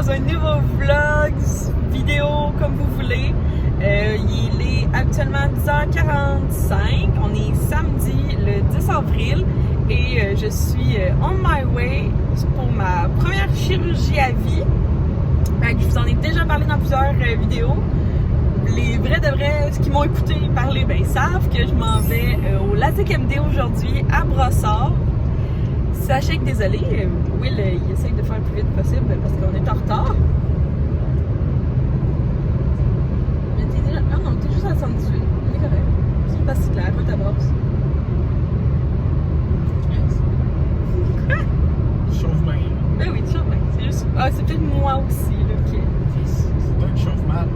dans un nouveau vlog, vidéo, comme vous voulez. Il est actuellement 10h45. On est samedi, le 10 avril. Et je suis on my way pour ma première chirurgie à vie. Je vous en ai déjà parlé dans plusieurs vidéos. Les vrais de vrais, ceux qui m'ont écouté parler, savent que je m'en vais au LASIK MD aujourd'hui à Brossard. Sachez que, désolé, Will, il essaye de faire le plus vite possible parce qu'on est en retard. Mais t'es déjà... Ah non, t'es juste à 118. On est correct. C'est pas si clair, route à brosse. Quoi? Tu chauffes bien. Ben oui, tu chauffes bien. C'est juste... Ah, c'est peut-être moi aussi, là, ok. C'est toi qui chauffes mal.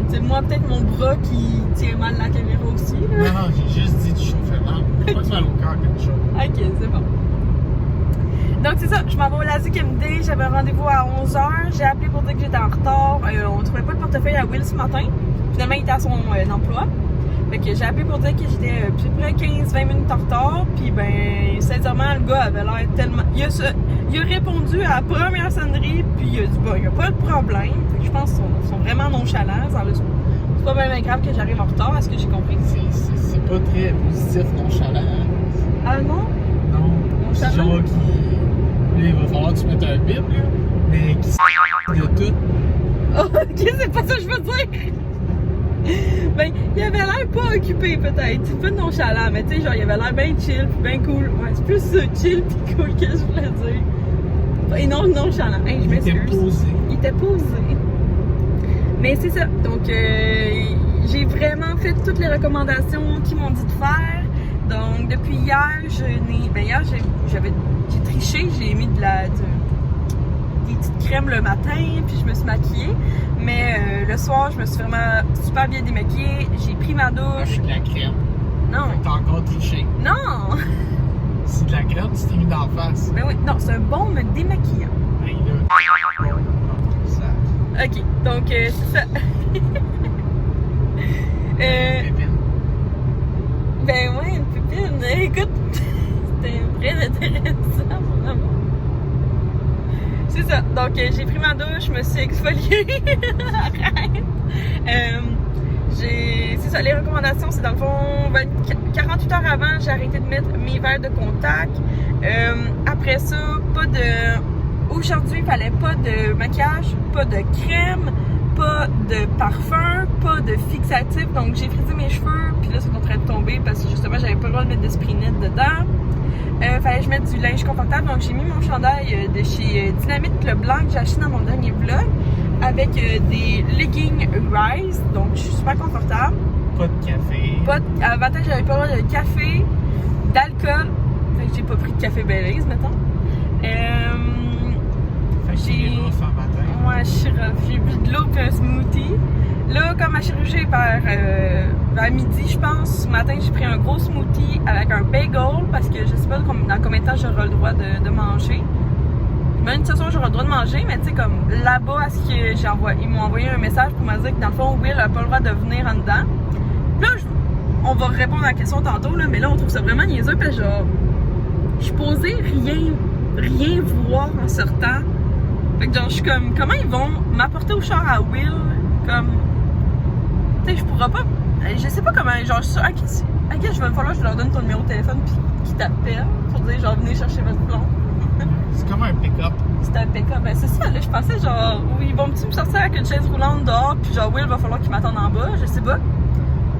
C'est moi, peut-être mon bras qui tient mal la caméra aussi, là. Non, j'ai juste dit que tu chauffais mal. Pas de mal au cœur que tu chauffes. Ok, c'est bon. Donc c'est ça, je m'en vais au LASIK MD, j'avais un rendez-vous à 11h, j'ai appelé pour dire que j'étais en retard, on trouvait pas le portefeuille à Will ce matin, finalement il était à son emploi, fait que j'ai appelé pour dire que j'étais à peu près 15-20 minutes en retard, puis sincèrement le gars avait l'air tellement, il a répondu à la première sonnerie, puis il a dit il y a pas de problème, fait que je pense qu'ils sont vraiment nonchalants, c'est pas bien grave que j'arrive en retard, à ce que j'ai compris. C'est pas très positif, nonchalant. Ah non? Non, c'est Nonchalant? genre qui... Là, il va falloir que tu mettes un bip, là, mais qui de tout. Oh, ok, c'est pas ça que je veux dire! Il avait l'air pas occupé peut-être, pas nonchalant, mais tu sais, genre il avait l'air bien chill pis bien cool. Ouais, c'est plus chill pis cool que je voulais dire. Et non nonchalant, hey, je m'excuse. Il était posé. Il était posé. Mais c'est ça, donc j'ai vraiment fait toutes les recommandations qu'ils m'ont dit de faire. Donc depuis hier, j'ai triché, j'ai mis des petites crèmes le matin, puis je me suis maquillée. Mais le soir, je me suis vraiment super bien démaquillée. J'ai pris ma douche. Avec de la crème. Non. Fait que t'as encore triché. Non! C'est de la crème, tu t'es mis d'en face. Ben oui, non, c'est un baume démaquillant. Hey, là. Ça. Ok, donc c'est ça. Pépine. Ben ouais, une pépine. Écoute, c'était très intéressant, vraiment. C'est ça. Donc, j'ai pris ma douche, je me suis exfoliée. Arrête. C'est ça, les recommandations, c'est dans le fond, 48 heures avant, j'ai arrêté de mettre mes verres de contact. Après ça, aujourd'hui, il fallait pas de maquillage, pas de crème, pas de parfum, pas de fixatif. Donc, j'ai frisé mes cheveux, puis là, c'est en train de tomber parce que justement, j'avais pas le droit de mettre de Sprinette dedans. Fallait que je mette du linge confortable, donc j'ai mis mon chandail de chez Dynamite le blanc que j'ai acheté dans mon dernier vlog avec des leggings Rise, donc je suis super confortable. Pas de café. Avantage, j'avais pas le droit de café, d'alcool, fait que j'ai pas pris de café Baileys, mettons. Fait que j'ai rough en matin. Ouais, je suis rough. J'ai bu de l'eau et un smoothie. Là, comme ma chirurgie est vers midi, je pense, ce matin, j'ai pris un gros smoothie avec un bagel parce que je sais pas dans combien de temps j'aurai le droit de manger. Même de toute façon, j'aurai le droit de manger, mais tu sais, comme là-bas, ils m'ont envoyé un message pour me dire que dans le fond, Will a pas le droit de venir en dedans. Puis là, on va répondre à la question tantôt, là, mais là, on trouve ça vraiment niaiseux parce que genre, je suis posée rien voir en sortant. Fait que genre, je suis comme, comment ils vont m'apporter au char à Will? Comme, tu sais, je pourrais pas, je sais pas comment, genre, je suis sûre, ok, je vais falloir que je leur donne ton numéro de téléphone puis qu'ils t'appellent pour dire, genre, venez chercher votre plomb. C'est comme un pick-up. C'était un pick-up. Ben, c'est ça, là, je pensais, genre, ils vont-tu me sortir avec une chaise roulante dehors, puis genre, Will va falloir qu'il m'attende en bas, je sais pas.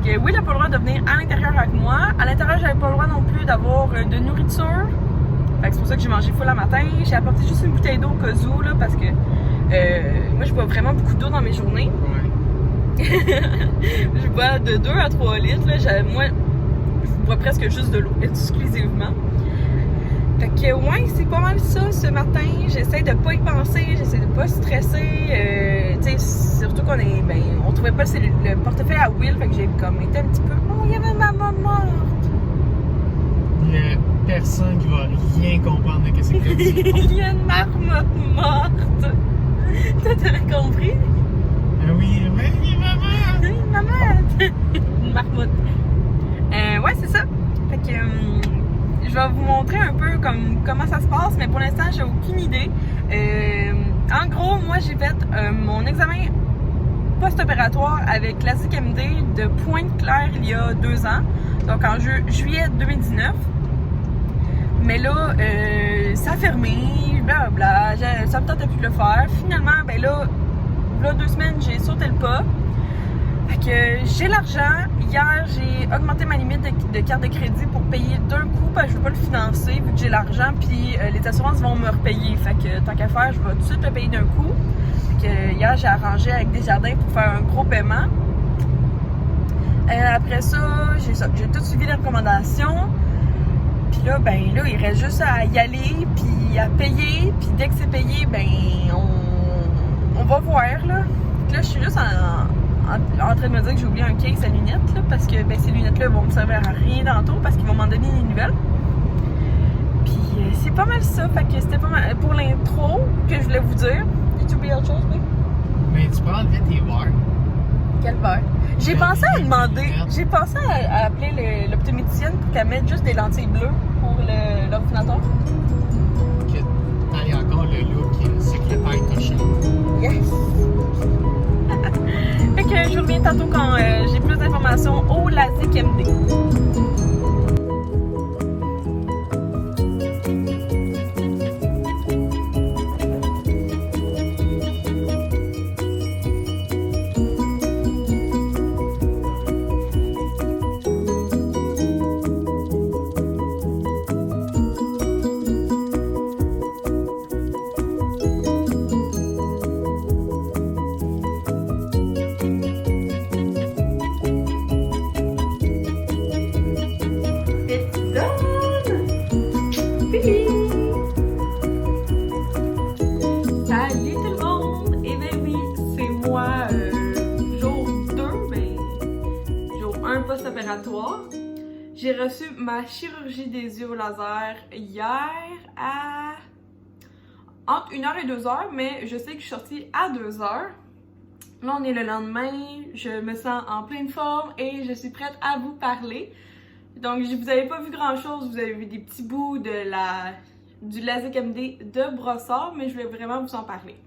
Que Will a pas le droit de venir à l'intérieur avec moi. À l'intérieur, j'avais pas le droit non plus d'avoir de nourriture. Fait que c'est pour ça que j'ai mangé full le matin. J'ai apporté juste une bouteille d'eau au cas où, là, parce que moi, je bois vraiment beaucoup d'eau dans mes journées. Ouais. Je bois de 2 à 3 litres, là. Moi, je bois presque juste de l'eau, exclusivement. Fait que, ouais, c'est pas mal ça ce matin. J'essaie de pas y penser, j'essaie de pas stresser. Tu sais, surtout on trouvait pas le portefeuille à Will, fait que j'ai comme été un petit peu. Oh, il y avait ma maman morte. Il y a personne qui va rien comprendre de ce que tu dis. Il y a une marmotte morte. Toi, t'avais compris? Ah oui, maman! Oui, maman! Une marmotte. Ouais, c'est ça. Fait que. Je vais vous montrer un peu comment ça se passe, mais pour l'instant, j'ai aucune idée. En gros, moi j'ai fait mon examen post-opératoire avec Classique MD de Pointe-Claire il y a 2 ans, donc en juillet 2019. Mais là, ça a fermé, blablabla, ça me tentait plus de le faire. Finalement, ben là 2 semaines, j'ai sauté le pas. Fait que j'ai l'argent. Hier, j'ai augmenté ma limite de carte de crédit pour payer d'un coup parce que je veux pas le financer vu que j'ai l'argent puis les assurances vont me repayer. Fait que tant qu'à faire, je vais tout de suite le payer d'un coup. Fait que hier, j'ai arrangé avec Desjardins pour faire un gros paiement. Après ça, j'ai tout suivi les recommandations. Puis là, il reste juste à y aller puis à payer. Puis dès que c'est payé, on va voir là. Fait que là, je suis juste en train de me dire que j'ai oublié un case à lunettes là, parce que ces lunettes-là vont me servir à rien tantôt parce qu'ils vont m'en donner des nouvelles. Puis c'est pas mal ça, fait que c'était pas mal pour l'intro que je voulais vous dire. As-tu oublié autre chose, oui? Mais tu peux enlever tes verres. Quel verre? J'ai pensé à demander, j'ai pensé à appeler l'optométricienne pour qu'elle mette juste des lentilles bleues pour l'ordinateur. Que t'ailles encore le look secrétaire touché. Yes! Fait que je reviens tantôt quand j'ai plus d'informations au LASIK MD. Salut tout le monde! Et bien oui, c'est moi, jour 2, jour 1 post-opératoire. J'ai reçu ma chirurgie des yeux au laser hier à entre 1h et 2h, mais je sais que je suis sortie à 2h. Là, on est le lendemain, je me sens en pleine forme et je suis prête à vous parler. Donc, vous n'avez pas vu grand-chose, vous avez vu des petits bouts du LASIK MD de Brossard, mais je voulais vraiment vous en parler.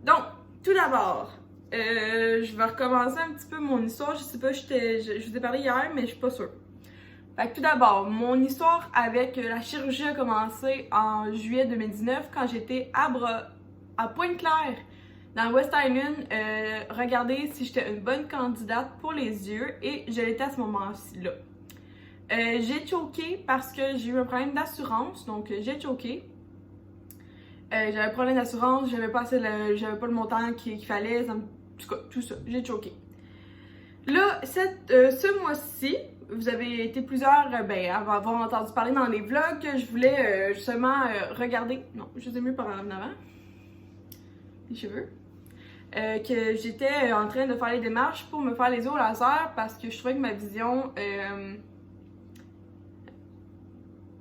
Donc, tout d'abord, je vais recommencer un petit peu mon histoire. Je sais pas, je vous ai parlé hier, mais je suis pas sûre. Fait que tout d'abord, mon histoire avec la chirurgie a commencé en juillet 2019 quand j'étais à Pointe-Claire, dans West Island, regarder si j'étais une bonne candidate pour les yeux et je l'étais à ce moment-là. J'ai choqué parce que j'ai eu un problème d'assurance, donc j'ai choqué. J'avais un problème d'assurance, j'avais pas le montant qu'il fallait, en tout cas, tout ça, j'ai choqué. Là, ce mois-ci, vous avez été plusieurs à avoir entendu parler dans les vlogs que je voulais justement regarder. Non, je sais mieux par en avant. Les cheveux. Que j'étais en train de faire les démarches pour me faire les yeux au laser parce que je trouvais que ma vision.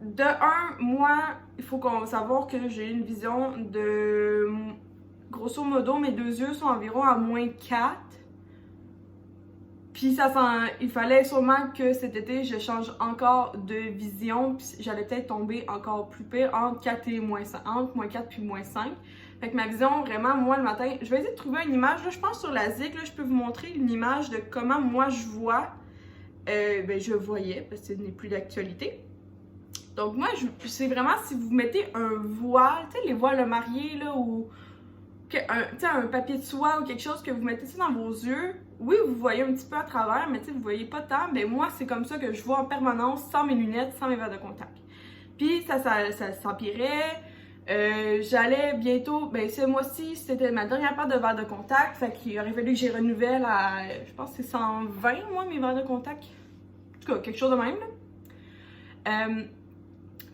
De un, moi, il faut savoir que j'ai une vision de. Grosso modo, mes deux yeux sont environ à -4. Puis il fallait sûrement que cet été, je change encore de vision. Puis j'allais peut-être tomber encore plus pire entre 4 et -5. Entre -4 puis -5. Fait que ma vision, vraiment, moi, le matin, je vais essayer de trouver une image. Là, je pense sur la ZIC, là, je peux vous montrer une image de comment moi je vois. Je voyais, parce que ce n'est plus d'actualité. Donc moi, c'est vraiment si vous mettez un voile, tu sais, les voiles mariés, là, ou un papier de soie ou quelque chose que vous mettez ça dans vos yeux, oui, vous voyez un petit peu à travers, mais tu sais, vous voyez pas tant, ben moi, c'est comme ça que je vois en permanence, sans mes lunettes, sans mes verres de contact. Puis ça s'empirait, j'allais bientôt, ce mois-ci, c'était ma dernière paire de verres de contact, fait qu'il aurait fallu que j'y renouvelle à, je pense que c'est 120, moi, mes verres de contact. En tout cas, quelque chose de même, là.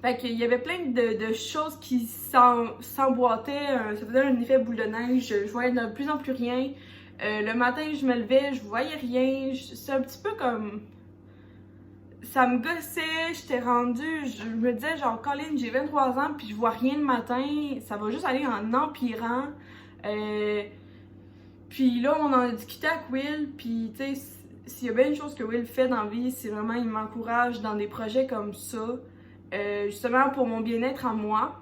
Fait qu'il y avait plein de choses qui s'emboîtaient, ça faisait un effet boule de neige, je voyais de plus en plus rien. Le matin, je me levais, je voyais rien, c'est un petit peu comme... Ça me gossait, j'étais rendue, je me disais genre, Colin, j'ai 23 ans puis je vois rien le matin, ça va juste aller en empirant. Puis là, on en a discuté avec Will, puis tu sais, s'il y a bien une chose que Will fait dans la vie, c'est vraiment, il m'encourage dans des projets comme ça. Justement pour mon bien-être à moi.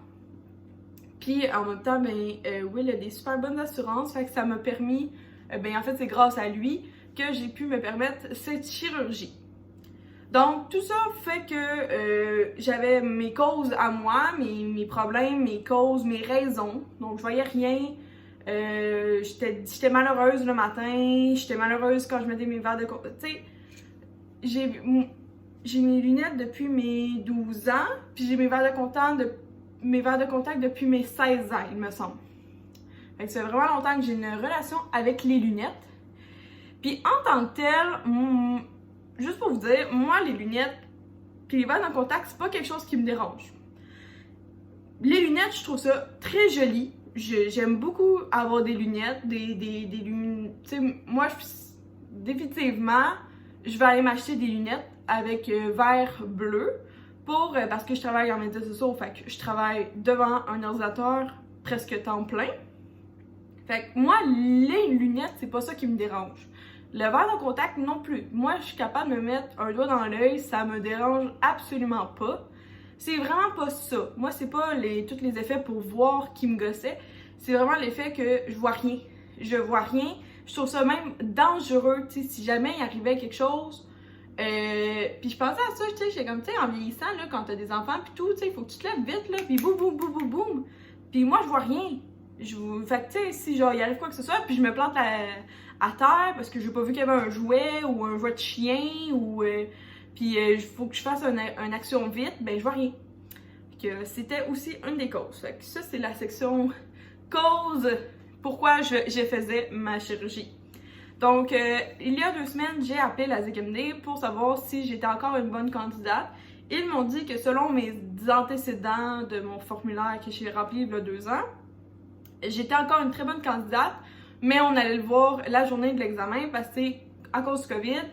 Puis en même temps, Will a des super bonnes assurances, fait que ça m'a permis, en fait c'est grâce à lui que j'ai pu me permettre cette chirurgie. Donc tout ça fait que j'avais mes causes à moi, mes problèmes, mes causes, mes raisons. Donc je voyais rien. J'étais malheureuse le matin, j'étais malheureuse quand je mettais mes verres de contact. Tu sais, j'ai mes lunettes depuis mes 12 ans, puis j'ai mes verres de contact depuis mes 16 ans, il me semble. Fait que ça fait vraiment longtemps que j'ai une relation avec les lunettes. Puis en tant que telle, juste pour vous dire, moi les lunettes puis les verres de contact, c'est pas quelque chose qui me dérange. Les lunettes, je trouve ça très joli. J'aime beaucoup avoir des lunettes, des lunettes. Tu sais, moi, définitivement, je vais aller m'acheter des lunettes avec verre bleu parce que je travaille en médias sociaux, fait que je travaille devant un ordinateur presque temps plein. Fait que moi, les lunettes, c'est pas ça qui me dérange. Le verre de contact non plus. Moi, je suis capable de me mettre un doigt dans l'œil, ça me dérange absolument pas. C'est vraiment pas ça. Moi, c'est pas tous les effets pour voir qui me gossait. C'est vraiment l'effet que je vois rien. Je vois rien. Je trouve ça même dangereux, tu sais, si jamais il arrivait quelque chose. Puis je pensais à ça, tu sais, j'étais comme, tu sais, en vieillissant, là, quand t'as des enfants pis tout, tu sais, il faut que tu te lèves vite, là, pis boum, boum, boum, boum, boum. Puis moi, je vois rien. Fait que, tu sais, si genre, il arrive quoi que ce soit, puis je me plante à terre parce que j'ai pas vu qu'il y avait un jouet ou un jouet de chien ou... il faut que je fasse une action vite, je vois rien. Que c'était aussi une des causes. Fait que ça, c'est la section cause pourquoi je faisais ma chirurgie. Donc, il y a 2 semaines, j'ai appelé la ZQMD pour savoir si j'étais encore une bonne candidate. Ils m'ont dit que selon mes antécédents de mon formulaire que j'ai rempli il y a 2 ans, j'étais encore une très bonne candidate, mais on allait le voir la journée de l'examen parce que, à cause du COVID,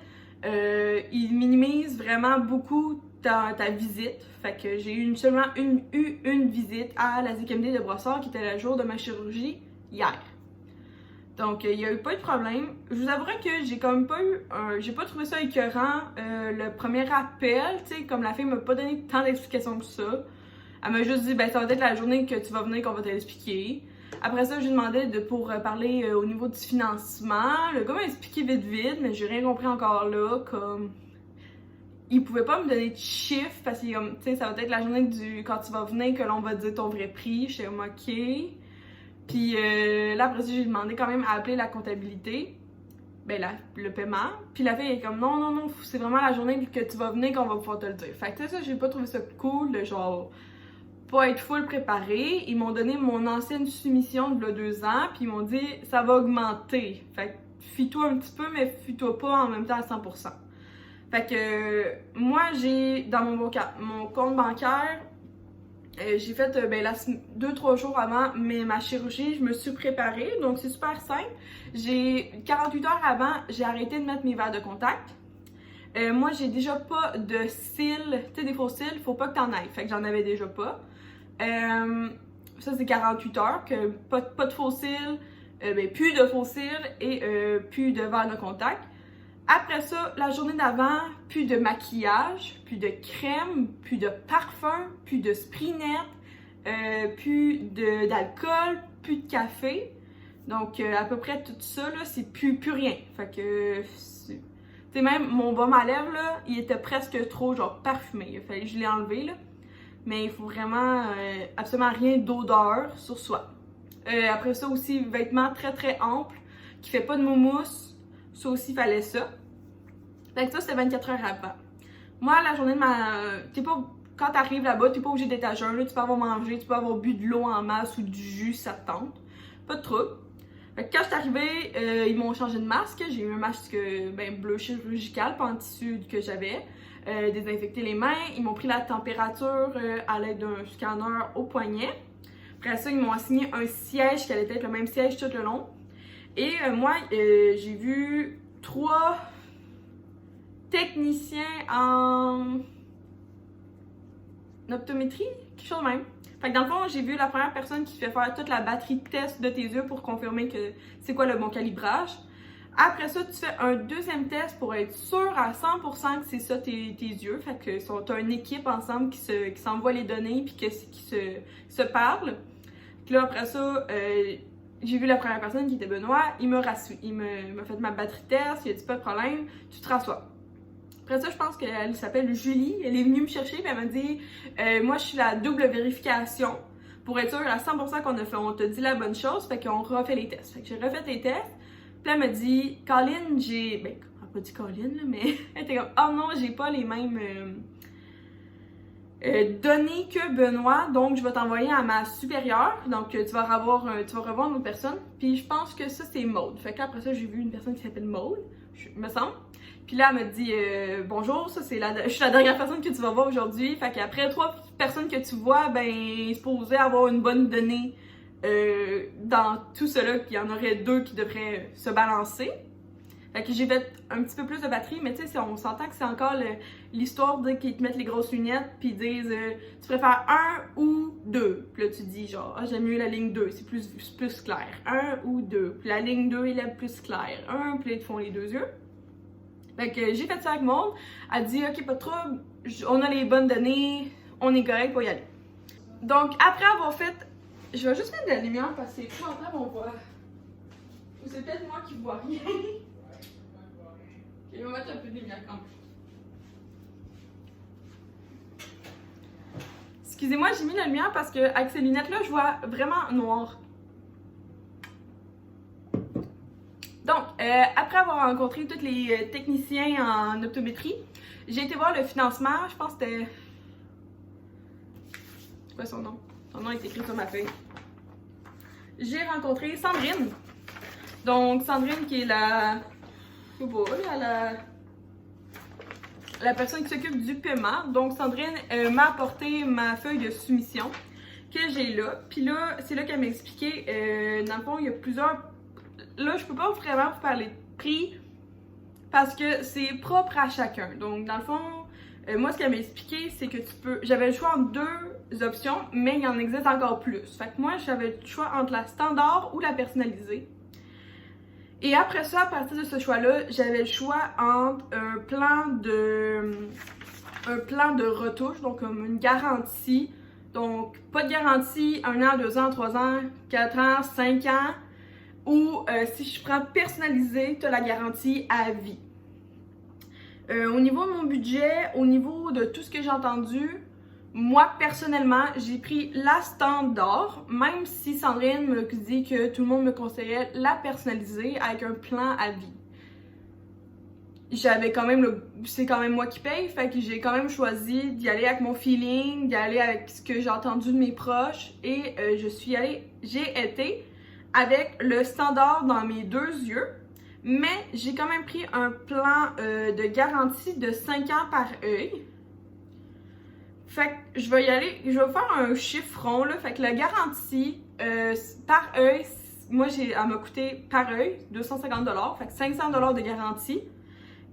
ils minimisent vraiment beaucoup ta visite. Fait que j'ai seulement eu une visite à la ZQMD de Brossard qui était le jour de ma chirurgie hier. Donc, il n'y a eu pas de problème. Je vous avouerai que j'ai comme pas eu j'ai pas trouvé ça écœurant le premier appel, tu sais, comme la fille m'a pas donné tant d'explications que ça. Elle m'a juste dit, ça va être la journée que tu vas venir qu'on va t'expliquer. Après ça, je lui demandais pour parler au niveau du financement. Le gars m'a expliqué vite, mais j'ai rien compris encore là, comme... Il pouvait pas me donner de chiffres parce que, tu sais, ça va être la journée quand tu vas venir que l'on va te dire ton vrai prix. J'étais comme, OK. Puis là, après ça, j'ai demandé quand même à appeler la comptabilité, le paiement. Puis la fille est comme, non, c'est vraiment la journée que tu vas venir qu'on va pouvoir te le dire. Fait que ça, j'ai pas trouvé ça cool de genre pas être full préparé. Ils m'ont donné mon ancienne soumission de 2 ans, puis ils m'ont dit, ça va augmenter. Fait que fie-toi un petit peu, mais fie-toi pas en même temps à 100%. Fait que moi, j'ai dans mon compte bancaire, j'ai fait 2-3 jours avant ma chirurgie, je me suis préparée, donc c'est super simple. 48 heures avant, j'ai arrêté de mettre mes verres de contact. Moi, j'ai déjà pas de cils, tu sais, des faux cils, faut pas que t'en ailles, fait que j'en avais déjà pas. Ça, c'est 48 heures, que pas de faux cils, plus de faux cils et plus de verres de contact. Après ça, la journée d'avant, plus de maquillage, plus de crème, plus de parfum, plus de sprinette, plus d'alcool, plus de café. Donc, à peu près tout ça, là, c'est plus rien. Fait que, tu sais, même mon baume à lèvres, là, il était presque trop, genre, parfumé. Il fallait que je l'ai enlevé, là. Mais il faut vraiment absolument rien d'odeur sur soi. Après ça aussi, vêtements très très amples, qui fait pas de moumousse. Ça aussi, il fallait ça. Fait que ça, c'était 24 heures avant. Moi, la journée de quand t'arrives là-bas, t'es pas obligé d'être à jeun. Là, tu peux avoir mangé, tu peux avoir bu de l'eau en masse ou du jus, ça te tente. Pas de trouble. Fait que quand je suis arrivée, ils m'ont changé de masque. J'ai eu un masque bleu chirurgical, pas en tissu que j'avais. Désinfecté les mains. Ils m'ont pris la température à l'aide d'un scanner au poignet. Après ça, ils m'ont assigné un siège qui allait être le même siège tout le long. Et moi, j'ai vu 3 techniciens en optométrie, quelque chose de même. Fait que dans le fond, j'ai vu la première personne qui fait faire toute la batterie de test de tes yeux pour confirmer que c'est quoi le bon calibrage. Après ça, tu fais un deuxième test pour être sûr à 100% que c'est ça tes yeux. Fait que t'as une équipe ensemble qui s'envoie les données puis qui se parle. Puis là, après ça, j'ai vu la première personne qui était Benoît, il m'a fait ma batterie test, il a dit pas de problème, tu te rassois. Après ça, je pense qu'elle s'appelle Julie, elle est venue me chercher et elle m'a dit moi je suis la double vérification pour être sûre à 100% on t'a dit la bonne chose, fait qu'on refait les tests. Fait que j'ai refait les tests, puis elle m'a dit Colin, elle m'a pas dit Colin là, mais elle était comme oh non, j'ai pas les mêmes données que Benoît, donc je vais t'envoyer à ma supérieure, donc tu vas revoir une autre personne, puis je pense que ça c'est Maude. Fait qu'après ça j'ai vu une personne qui s'appelle Maude, me semble. Puis là, elle me dit bonjour, je suis la dernière personne que tu vas voir aujourd'hui. Fait qu'après 3 personnes que tu vois, ben, supposé avoir une bonne donnée dans tout cela, puis il y en aurait 2 qui devraient se balancer. Fait que j'ai fait un petit peu plus de batterie, mais tu sais, on s'entend que c'est encore l'histoire qu'ils te mettent les grosses lunettes, puis ils disent tu préfères 1 ou 2. Puis là, tu dis genre, ah, j'aime mieux la ligne 2, c'est plus clair. 1 ou 2. Puis la ligne 2 est la plus claire. 1, puis là, ils te font les 2 yeux. Fait que j'ai fait ça avec Maude. Elle dit ok, pas de trouble, on a les bonnes données, on est correct pour y aller. Donc après avoir fait, je vais juste mettre de la lumière parce que c'est plus longtemps qu'on voit. Ou c'est peut-être moi qui vois rien. Ok, je vais mettre un peu de lumière quand même. Excusez-moi, j'ai mis la lumière parce que avec ces lunettes-là, je vois vraiment noir. Donc, après avoir rencontré tous les techniciens en optométrie, j'ai été voir le financement. Je pense que c'était... C'est quoi son nom? Son nom est écrit sur ma feuille. J'ai rencontré Sandrine. Donc, Sandrine qui est la personne qui s'occupe du paiement. Donc, Sandrine m'a apporté ma feuille de soumission que j'ai là. Puis là, c'est là qu'elle m'a expliqué, dans le fond, il y a plusieurs... Là, je peux pas vraiment vous parler de prix parce que c'est propre à chacun. Donc, dans le fond, moi, ce qu'elle m'a expliqué, c'est que j'avais le choix entre 2 options, mais il y en existe encore plus. Fait que moi, j'avais le choix entre la standard ou la personnalisée. Et après ça, à partir de ce choix-là, j'avais le choix entre un plan de retouche, donc comme une garantie. Donc, pas de garantie, 1 an, 2 ans, 3 ans, 4 ans, 5 ans. Ou si je prends personnalisé, tu as la garantie à vie. Au niveau de mon budget, au niveau de tout ce que j'ai entendu, moi personnellement, j'ai pris la standard, même si Sandrine me dit que tout le monde me conseillait la personnalisée avec un plan à vie. J'avais quand même c'est quand même moi qui paye, fait que j'ai quand même choisi d'y aller avec mon feeling, d'y aller avec ce que j'ai entendu de mes proches et j'ai été avec le standard dans mes 2 yeux, mais j'ai quand même pris un plan de garantie de 5 ans par œil. Fait que je vais y aller, je vais faire un chiffron là, fait que la garantie par œil, moi elle m'a coûté par œil 250$, fait que 500$ de garantie.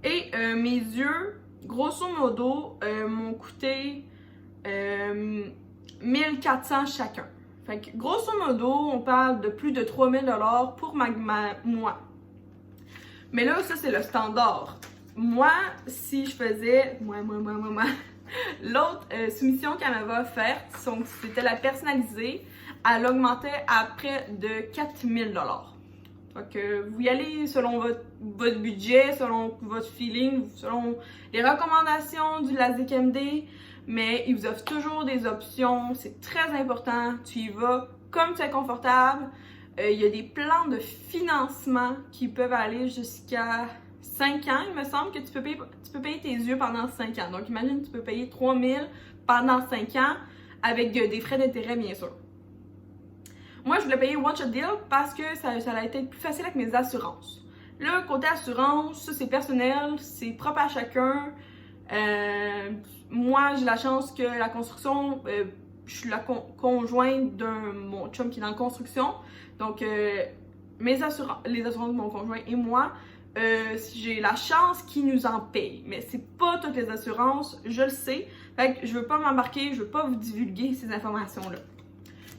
Et mes yeux, grosso modo, m'ont coûté 1400$ chacun. Fait que, grosso modo, on parle de plus de 3000$ pour moi. Mais là, ça, c'est le standard. Moi, si je faisais... L'autre soumission qu'elle m'avait offerte, c'était la personnalisée, elle augmentait à près de 4000$. Fait que vous y allez selon votre budget, selon votre feeling, selon les recommandations du LASIK-MD. Mais ils vous offrent toujours des options, c'est très important, tu y vas comme tu es confortable. Il y a des plans de financement qui peuvent aller jusqu'à 5 ans, il me semble que tu peux payer tes yeux pendant 5 ans. Donc imagine, tu peux payer 3000$ pendant 5 ans avec des frais d'intérêt bien sûr. Moi je voulais payer One Shot Deal parce que ça a été plus facile avec mes assurances. Là, côté assurance, ça c'est personnel, c'est propre à chacun. Moi, j'ai la chance que la construction, je suis la conjointe de mon chum qui est dans la construction. Donc, les assurances de mon conjoint et moi, j'ai la chance qu'ils nous en payent. Mais c'est pas toutes les assurances, je le sais. Fait que je veux pas m'embarquer, je veux pas vous divulguer ces informations-là.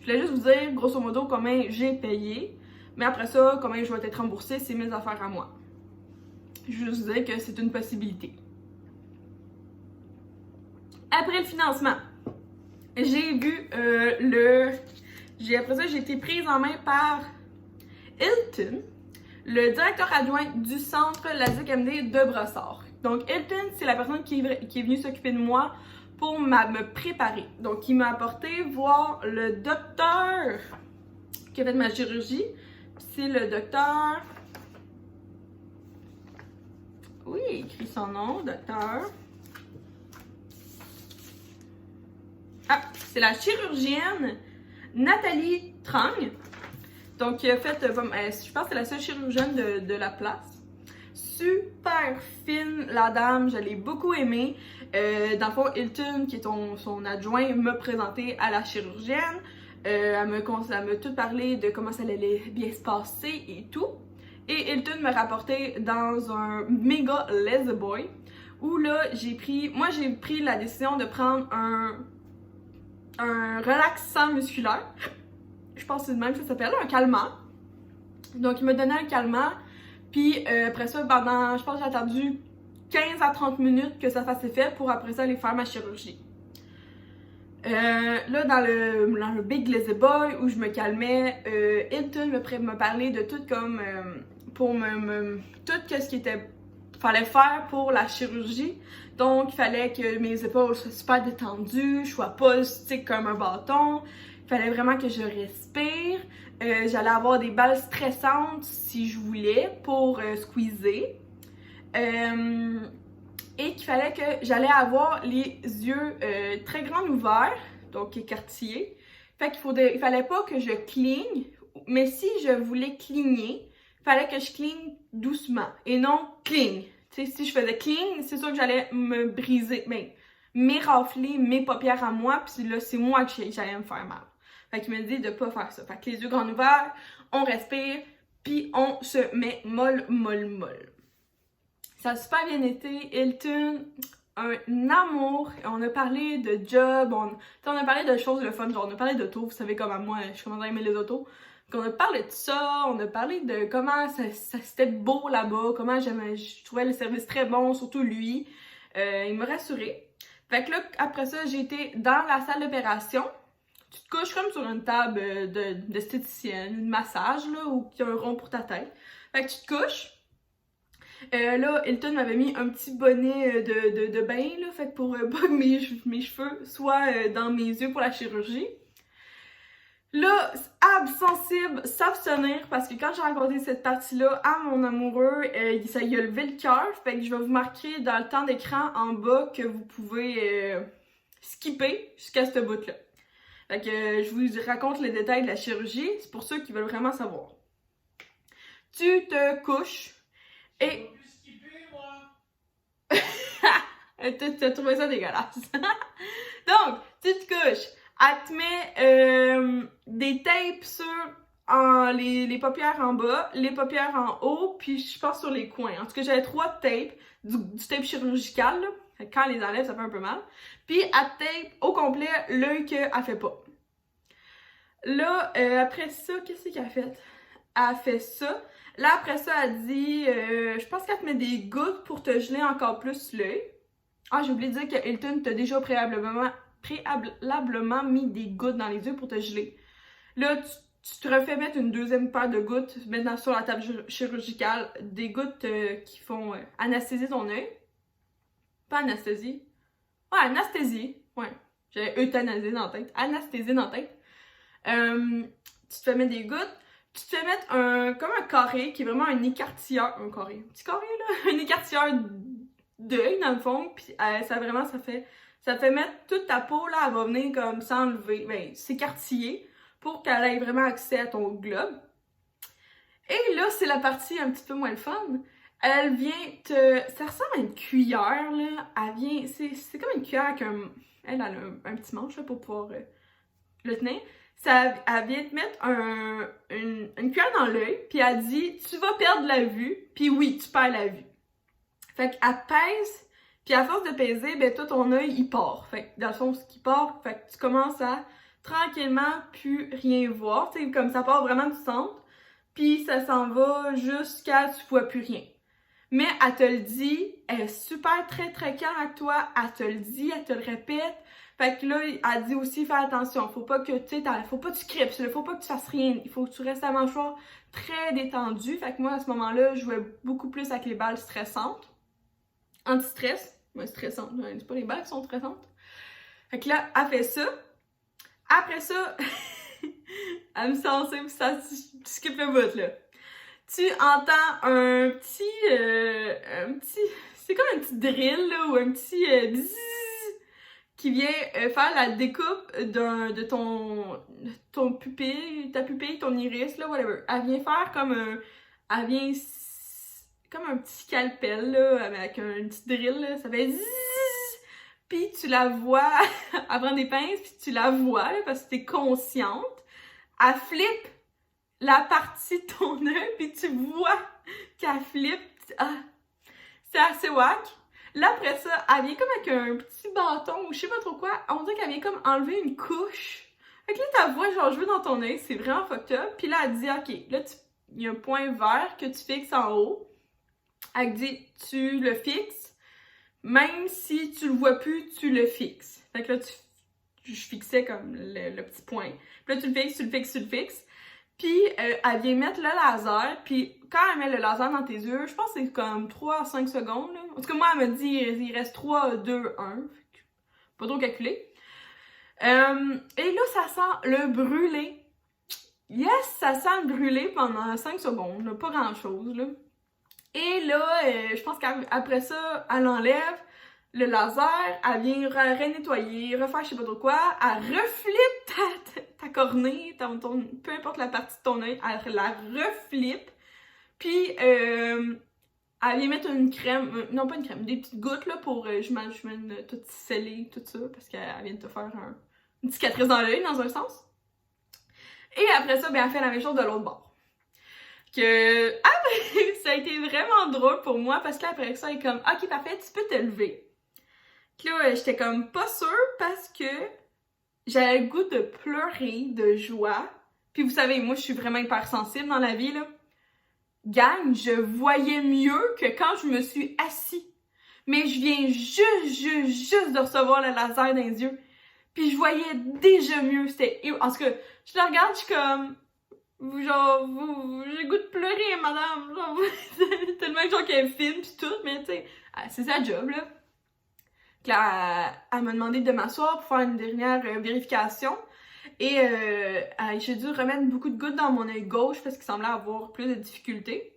Je voulais juste vous dire, grosso modo, combien j'ai payé. Mais après ça, combien je vais être remboursée, c'est mes affaires à moi. Je veux juste vous dire que c'est une possibilité. Après le financement, j'ai Après ça, j'ai été prise en main par Hilton, le directeur adjoint du centre LASIK-MD de Brossard. Donc, Hilton, c'est la personne qui est venue s'occuper de moi pour me préparer. Donc, il m'a apporté voir le docteur qui a fait ma chirurgie. C'est le docteur... Oui, il écrit son nom, docteur. Ah, c'est la chirurgienne Nathalie Trang. Donc, qui a fait, je pense que c'est la seule chirurgienne de la place. Super fine, la dame, je l'ai beaucoup aimée. Dans le fond, Hilton, qui est son adjoint, m'a présenté à la chirurgienne. Elle m'a tout parlé de comment ça allait bien se passer et tout. Et Hilton m'a rapporté dans un méga lazy boy où là, j'ai pris la décision de prendre un relaxant musculaire. Je pense que c'est de même que ça s'appelle, un calmant. Donc, il m'a donné un calmant. Puis après ça, je pense que j'ai attendu 15 à 30 minutes que ça fasse effet pour après ça aller faire ma chirurgie. Là, dans le Big Lazy Boy où je me calmais, Hilton m'a parlé de tout comme pour tout ce qui fallait faire pour la chirurgie. Donc, il fallait que mes épaules soient super détendues, je sois pas stick comme un bâton. Il fallait vraiment que je respire. J'allais avoir des balles stressantes si je voulais pour squeezer. Et qu'il fallait que j'allais avoir les yeux très grands ouverts, donc écartillés. Fait qu'il fallait pas que je cligne, mais si je voulais cligner, il fallait que je cligne doucement et non cligne. Tu sais, si je faisais cligne, c'est sûr que j'allais me briser, m'érafler mes paupières à moi, puis là, c'est moi que j'allais me faire mal. Fait qu'il me dit de pas faire ça. Fait que les yeux grands ouverts, on respire, puis on se met molle. Ça a super bien été. Hilton, un amour. On a parlé de job, on a parlé de choses le fun, genre on a parlé d'auto. Vous savez comment moi, je commence à aimer les autos. Donc on a parlé de ça, on a parlé de comment c'était beau là-bas, comment je trouvais le service très bon, surtout lui. Il m'a rassurée. Fait que là, après ça, j'ai été dans la salle d'opération. Tu te couches comme sur une table d'esthéticienne, une massage, là, où il y a un rond pour ta tête. Fait que tu te couches. Là, Hilton m'avait mis un petit bonnet de bain, là, fait que pour pas que mes cheveux soient dans mes yeux pour la chirurgie. Là, sensible, s'abstenir, parce que quand j'ai raconté cette partie-là à mon amoureux, ça lui a levé le cœur. Fait que je vais vous marquer dans le temps d'écran en bas que vous pouvez skipper jusqu'à ce bout-là. Fait que je vous raconte les détails de la chirurgie, c'est pour ceux qui veulent vraiment savoir. Tu te couches et... T'as trouvé ça dégueulasse. Donc, tu te couches, elle te met des tapes sur les paupières en bas, les paupières en haut, puis je pense sur les coins. En tout cas, j'avais 3 tapes, du tape chirurgical, là. Quand elle les enlève, ça fait un peu mal. Puis, elle tape au complet l'œil qu'elle fait pas. Là, après ça, qu'est-ce qu'elle a fait? Elle a fait ça. Là, après ça, elle dit, je pense qu'elle te met des gouttes pour te geler encore plus l'œil. Ah, j'ai oublié de dire que Hilton t'a déjà préalablement mis des gouttes dans les yeux pour te geler. Là, tu te refais mettre une deuxième paire de gouttes maintenant sur la table chirurgicale, des gouttes qui font anesthésier ton œil. Pas anesthésie. Ouais, anesthésie. Ouais. J'avais euthanasié dans la tête. Anesthésie dans la tête. Tu te fais mettre des gouttes. Tu te fais mettre comme un carré qui est vraiment un écartilleur. Un carré. Un petit carré, là. Un écartilleur d'œil, dans le fond. Puis ça fait mettre toute ta peau, là, elle va venir comme s'enlever. S'écartiller pour qu'elle ait vraiment accès à ton globe. Et là, c'est la partie un petit peu moins le fun. Elle vient ça ressemble à une cuillère, là. C'est comme une cuillère avec elle a un petit manche, là, pour pouvoir le tenir. Elle vient te mettre une cuillère dans l'œil, puis elle dit « Tu vas perdre la vue », puis oui, tu perds la vue. Fait qu'elle pèse, puis à force de peser, ben tout ton œil, il part. Fait que dans le fond, ce qui part, fait que tu commences à tranquillement plus rien voir. Tu sais, comme ça part vraiment du centre, puis ça s'en va jusqu'à tu vois plus rien. Mais elle te le dit, elle est super très très calme avec toi, elle te le dit, elle te le répète. Fait que là, elle dit aussi, fais attention, faut pas que, faut pas que tu cripes, faut pas que tu fasses rien, il faut que tu restes à la mâchoire très détendue. Fait que moi, à ce moment-là, je jouais beaucoup plus avec les balles stressantes. Anti-stress, mais stressantes, c'est pas les balles qui sont stressantes. Fait que là, elle fait ça. Après ça, elle me censée, pis ça, tu skippes le bout, là. Tu entends un petit, c'est comme un petit drill, là, ou un petit bzzz qui vient faire la découpe de ton pupille, ta pupille, ton iris, là, whatever. Elle vient faire comme comme un petit scalpel, là, avec un petit drill, là, ça fait zzzz. Puis tu la vois, elle prend des pinces, puis tu la vois, là, parce que t'es consciente. Elle flippe la partie de ton œil, puis tu vois qu'elle flippe. Ah, c'est assez wack. Là, après ça, elle vient comme avec un petit bâton, ou je sais pas trop quoi. On dirait qu'elle vient comme enlever une couche. Fait que là, ta voix, genre, jouer dans ton œil, c'est vraiment fucked up. Puis là, elle dit, OK, là, il y a un point vert que tu fixes en haut. Elle dit, tu le fixes. Même si tu le vois plus, tu le fixes. Fait que là, je fixais comme le petit point. Puis là, tu le fixes, tu le fixes, tu le fixes. Puis, elle vient mettre le laser. Puis, quand elle met le laser dans tes yeux, je pense que c'est comme 3 à 5 secondes. Là. En tout cas, moi, elle me dit, il reste 3, 2, 1. Pas trop calculé. Et là, ça sent le brûlé. Yes, ça sent le brûlé pendant 5 secondes. Là, pas grand-chose, là. Et là, je pense qu'après ça, elle enlève le laser, elle vient renettoyer, refaire je sais pas trop quoi, elle reflippe ta cornée, peu importe la partie de ton œil, elle la reflippe, puis elle vient mettre une crème, non pas une crème, des petites gouttes là pour, j'imagine, tout sceller, tout ça, parce qu'elle vient de te faire une cicatrice dans l'œil, dans un sens. Et après ça, ben, elle fait la même chose de l'autre bord. Ça a été vraiment drôle pour moi parce que là, après ça, elle est comme, ok, parfait, tu peux te lever. Puis là, j'étais comme pas sûre parce que j'avais le goût de pleurer de joie. Puis vous savez, moi, je suis vraiment hypersensible dans la vie, là. Gang, je voyais mieux que quand je me suis assis. Mais je viens juste de recevoir le laser dans les yeux. Puis je voyais déjà mieux. C'était... En tout cas, je la regarde, je suis comme... Genre, j'ai le goût de pleurer, madame. Genre, tellement que genre qu'elle filme pis tout, mais tu sais, c'est sa job, là. Là, elle m'a demandé de m'asseoir pour faire une dernière vérification. Et j'ai dû remettre beaucoup de gouttes dans mon œil gauche parce qu'il semblait avoir plus de difficultés.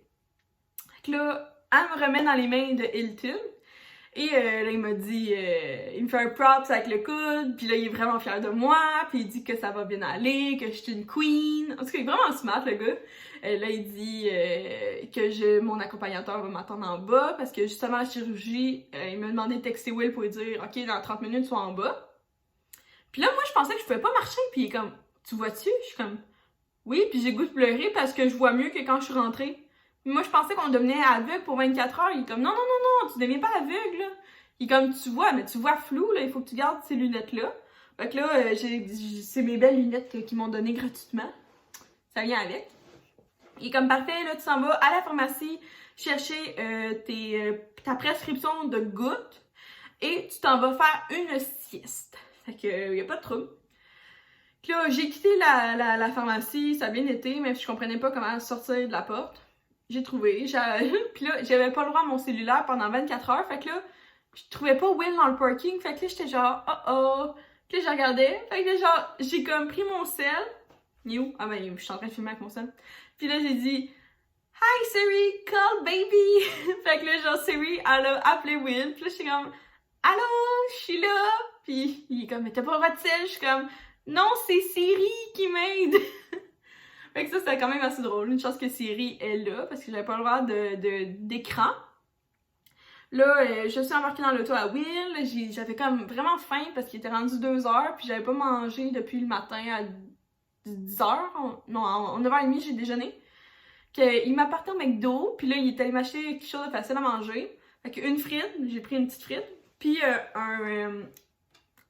Fait que là, elle me remet dans les mains de Hilton. Et là, il m'a dit, il me fait un props avec le coude, puis là, il est vraiment fier de moi, puis il dit que ça va bien aller, que je suis une queen. En tout cas, il est vraiment smart, le gars. Là, il dit que mon accompagnateur va m'attendre en bas, parce que justement, la chirurgie, il m'a demandé de texter Will pour lui dire, OK, dans 30 minutes, sois en bas. Puis là, moi, je pensais que je pouvais pas marcher, puis il est comme, tu vois-tu? Je suis comme, oui, puis j'ai le goût de pleurer parce que je vois mieux que quand je suis rentrée. Moi, je pensais qu'on devenait aveugle pour 24 heures. Il est comme, non, tu deviens pas aveugle, là. Il est comme, tu vois, mais tu vois flou, là. Il faut que tu gardes ces lunettes-là. Fait que là, c'est mes belles lunettes qu'ils m'ont données gratuitement. Ça vient avec. Il est comme, parfait, là, tu s'en vas à la pharmacie chercher ta prescription de gouttes et tu t'en vas faire une sieste. Fait que, y a pas de trouble. Puis là, j'ai quitté la pharmacie, ça a bien été, mais je comprenais pas comment sortir de la porte. J'ai trouvé. Puis là, j'avais pas le droit à mon cellulaire pendant 24 heures. Fait que là, je trouvais pas Will dans le parking. Fait que là, j'étais genre, oh. Puis là, je regardais. Fait que là, genre, j'ai comme pris mon sel. Il est où? Ah ben, je suis en train de filmer avec mon sel. Puis là, j'ai dit, Hi Siri, call baby. Fait que là, genre, Siri, elle a appelé Will. Puis là, j'étais comme, allô, je suis là. Puis il est comme, mais t'as pas le droit de sel. Je suis comme, non, c'est Siri qui m'aide. Fait que ça, c'était quand même assez drôle. Une chance que Siri est là, parce que j'avais pas le droit d'écran. Là, je suis embarquée dans l'auto à Will. J'avais comme vraiment faim parce qu'il était rendu 2h, puis j'avais pas mangé depuis le matin à 10h. Non, à 9h30, j'ai déjeuné. Il m'apportait au McDo, puis là, il est allé m'acheter quelque chose de facile à manger. Fait qu'une frite, j'ai pris une petite frite, puis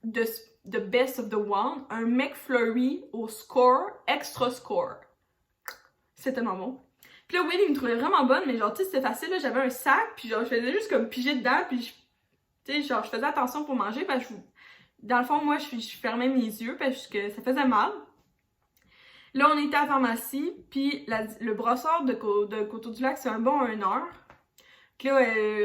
the best of the one, un McFlurry au score, extra score. C'est tellement bon. Puis là, Will, il me trouvait vraiment bonne, mais genre, tu sais, c'était facile, là, j'avais un sac, puis genre, je faisais juste comme piger dedans, puis tu sais, genre, je faisais attention pour manger, parce que dans le fond, moi, je fermais mes yeux parce que ça faisait mal. Là, on était à la pharmacie, puis le brossard de Coteau-du-Lac, c'est un bon 1 heure. Puis là,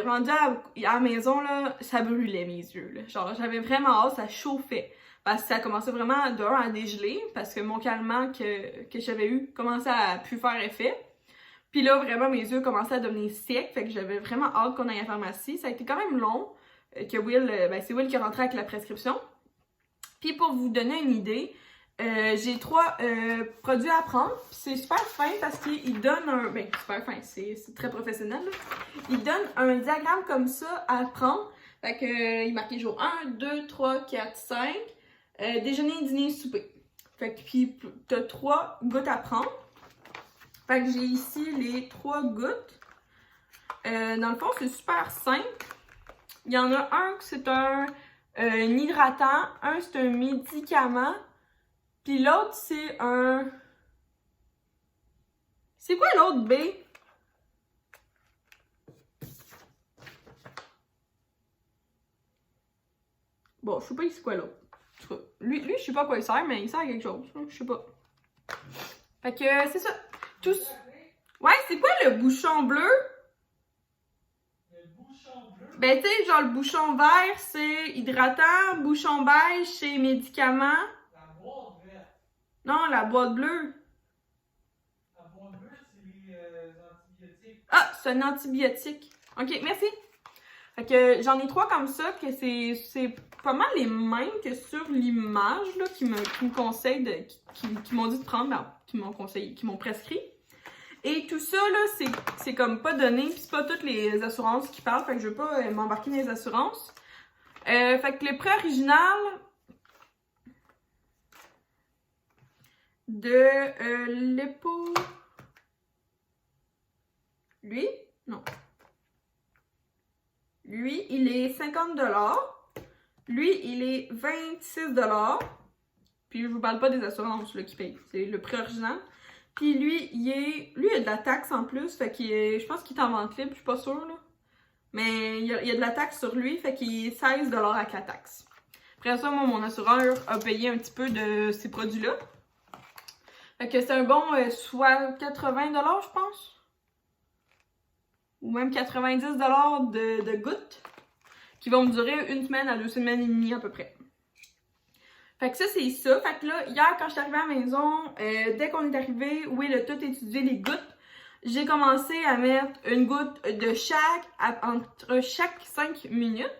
rendu à la maison, là, ça brûlait mes yeux. Là. Genre, j'avais vraiment hâte, ça chauffait. Parce que ça commençait vraiment à dégeler, parce que mon calmant que j'avais eu commençait à plus faire effet. Puis là, vraiment, mes yeux commençaient à devenir secs, fait que j'avais vraiment hâte qu'on aille à la pharmacie. Ça a été quand même long, que Will, c'est Will qui est rentré avec la prescription. Puis pour vous donner une idée, j'ai 3 produits à prendre. C'est super fin parce qu'il donne un... Ben, super fin, c'est très professionnel. Là. Il donne un diagramme comme ça à prendre. Fait que il marquait jour 1, 2, 3, 4, 5. Déjeuner, dîner, souper. Fait que puis t'as 3 gouttes à prendre. Fait que j'ai ici les 3 gouttes. Dans le fond, c'est super simple. Il y en a un que c'est un hydratant, un c'est un médicament, puis l'autre c'est un... C'est quoi l'autre B? Bon, je sais pas c'est quoi l'autre. Lui, je sais pas à quoi il sert, mais il sert à quelque chose. Je sais pas. Fait que c'est ça. Tous. Ouais, c'est quoi le bouchon bleu? Le bouchon bleu? Ben, tu sais, genre le bouchon vert, c'est hydratant. Bouchon beige, c'est médicament. La boîte verte. Non, la boîte bleue. La boîte bleue, c'est les antibiotiques. Ah, c'est un antibiotique. Ok, merci. Fait que j'en ai 3 comme ça, que c'est pas mal les mêmes que sur l'image, là, qui me conseillent qui m'ont dit de prendre, ben, qui m'ont prescrit. Et tout ça, là, c'est comme pas donné, pis c'est pas toutes les assurances qui parlent, fait que je veux pas m'embarquer dans les assurances. Fait que le prix original de l'épaule... Lui? Non. Lui, il est 50$. Lui, il est 26$. Puis je vous parle pas des assurances là, qui payent. C'est le prix original. Puis lui, il y a de la taxe en plus. Fait qu'il est, je pense qu'il est en vente libre, je suis pas sûre. Là. Mais il y a de la taxe sur lui. Fait qu'il est 16$ avec la taxe. Après ça, moi, mon assureur a payé un petit peu de ces produits-là. Fait que c'est un bon soit 80$, je pense. Ou même 90$ de gouttes qui vont me durer 1 semaine à 2 semaines et demie à peu près. Fait que ça, c'est ça. Fait que là, hier, quand je suis arrivée à la maison, dès qu'on est arrivé, Will a tout étudié les gouttes. J'ai commencé à mettre une goutte de chaque, entre chaque 5 minutes.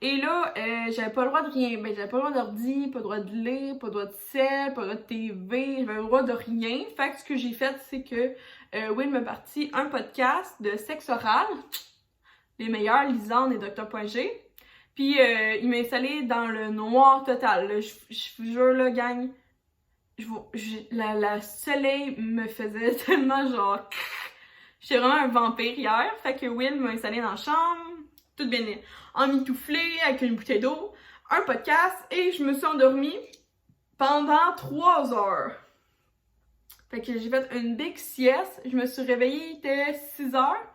Et là, j'avais pas le droit de rien. Ben, j'avais pas le droit d'ordi, pas le droit de lire, pas le droit de sel, pas le droit de TV, j'avais le droit de rien. Fait que ce que j'ai fait, c'est que Will m'a parti un podcast de sexe oral, les meilleurs, Lisanne et Dr.G. Puis il m'a installé dans le noir total. Là. Je vous jure, là, gang, la soleil me faisait tellement genre... J'étais vraiment un vampire hier. Fait que Will m'a installé dans la chambre, toute bien emmitouflée, avec une bouteille d'eau, un podcast, et je me suis endormie pendant 3 heures. Fait que j'ai fait une big sieste. Je me suis réveillée, il était 6 heures.